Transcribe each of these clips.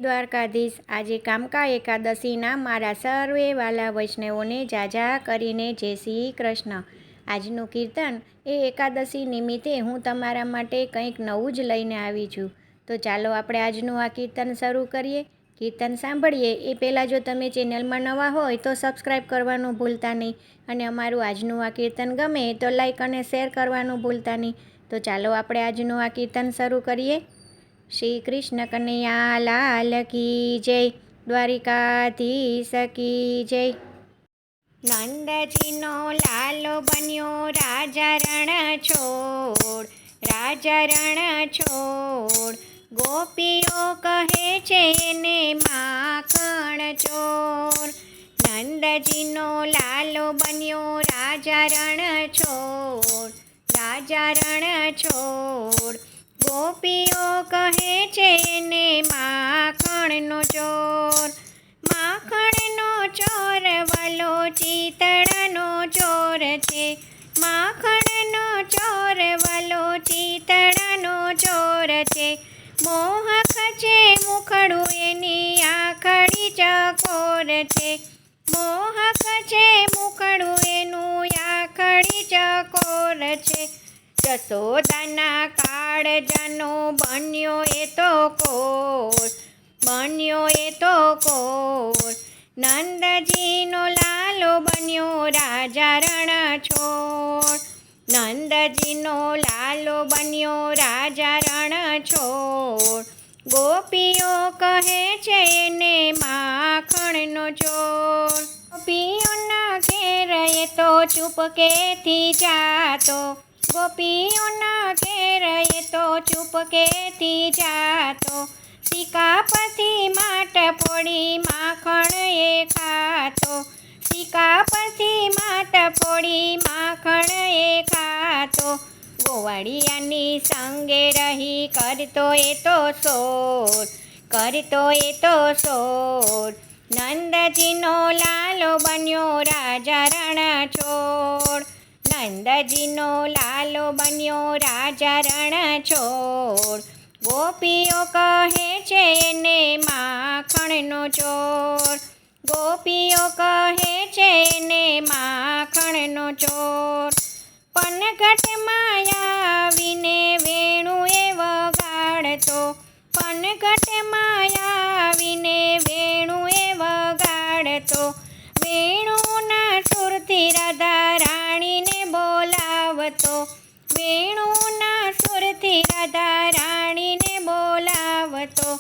દ્વારકાધીશ, આજે કામકા એકાદશીના મારા સર્વે વાલા વૈષ્ણવોને જાજા કરીને જય શ્રી કૃષ્ણ। આજનું કીર્તન એ એકાદશી નિમિત્તે હું તમારા માટે કંઈક નવું જ લઈને આવી છું। તો ચાલો આપણે આજનું આ કીર્તન શરૂ કરીએ। કીર્તન સાંભળીએ એ પહેલાં જો તમે ચેનલમાં નવા હોય તો સબસ્ક્રાઈબ કરવાનું ભૂલતા નહીં, અને અમારું આજનું આ કીર્તન ગમે તો લાઈક અને શેર કરવાનું ભૂલતા નહીં। તો ચાલો આપણે આજનું આ કીર્તન શરૂ કરીએ। શ્રી કૃષ્ણ કનૈયા લાલ કી જય, દ્વારિકાધીશ કી જય। નંદજીનો લાલો બન્યો રાજા રણ છોડ, રાજા રણ છોડ। ગોપીઓ કહે છે એને માખણ ચોર। નંદજીનો લાલો બન્યો રાજા રણ છોડ, રાજા રણ છોડ। ગોપીઓ કહે છે એને માખણનો ચોર। માખણનો ચોર વલો ચિતળનો ચોર છે। માખણનો ચોર વલો ચિતળનો ચોર છે। મોહક છે મુખડું એની આખડી ચકોર છે। મોહક છે મુખડું એનું આખડી ચકોર છે। જશોદાના કાળજાનો બન્યો એ તો કોર, બન્યો એ તો કોર। નંદજીનો લાલો બન્યો રાજા રણ છોડ। નંદજીનો લાલો બન્યો રાજા રણ છોડ। ગોપીઓ કહે છે એને માખણનો ચોર। ગોપીઓના ઘેર એ તો ચૂપકેથી જાતો। ગોપીઓના ઘેર એ તો ચૂપકેથી જાતો। સિક્કા માટ ફોડી માખણ એ ખાતો। સિક્કા માટ ફોડી માખણ એ ખાતો। ગોવાળિયાની સંગે રહી કરતો એ તો સોર, કરતો એ તો સોર। નંદજીનો લાલો બન્યો રાજા રણ છોડ। નંદજીનો લાલો બન્યો રાજા રણ છોડ। ગોપીઓ કહે છે એને માખણનો ચોર। ગોપીઓ કહે છે એને માખણનો ચોર। પનઘટમાં આવીને વેણું એ વગાડતો। પનઘટમાં આવીને વેણું એ વગાડતો। વેણુના સુરથી રાધા રાણીને બોલાવતો। વેણુના સુરથી રાધા રાણીને બોલાવતો।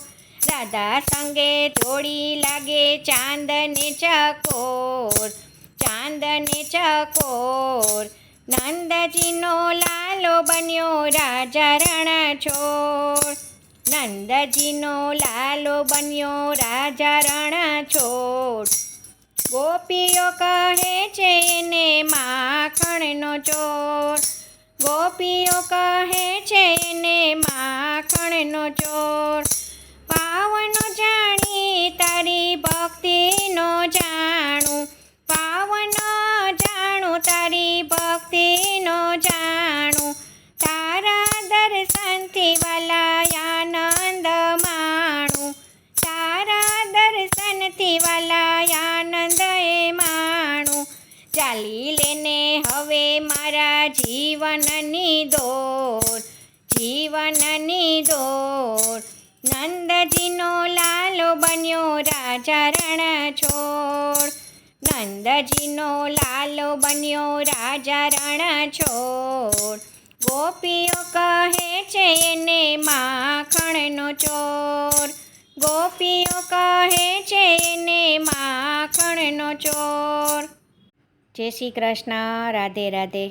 રાધા સંગે જોડી લાગે ચાંદને ચકોર, ચાંદને ચકોર। નંદજીનો લાલો બન્યો રાજા રણ છોડ। નંદજીનો લાલો બન્યો રાજા રણ છોડ। ગોપીઓ કહે છે એને માખણનો ચોર। ગોપીઓ કહે છે એને માખણનો ચોર। પાવનો જાણી તારી ભક્તિનો જાણું। પાવનો જાણું તારી ભક્તિનો જાણું। તારા દર્શનથી વાલા આનંદ માણું। તારા દર્શનથી વાલા આનંદ એ માણું। ચાલી લેને હવે મારા જીવનની દોર, જીવનની દોર। નંદજીનો લાલો બન્યો રાજા રણ છોડ। નંદજીનો લાલો બન્યો રાજા રણ છોડ। ગોપીઓ કહે છે એને માખણનો ચોર। ગોપીઓ કહે છે એને માખણનો ચોર। જય શ્રી કૃષ્ણ, રાધે રાધે।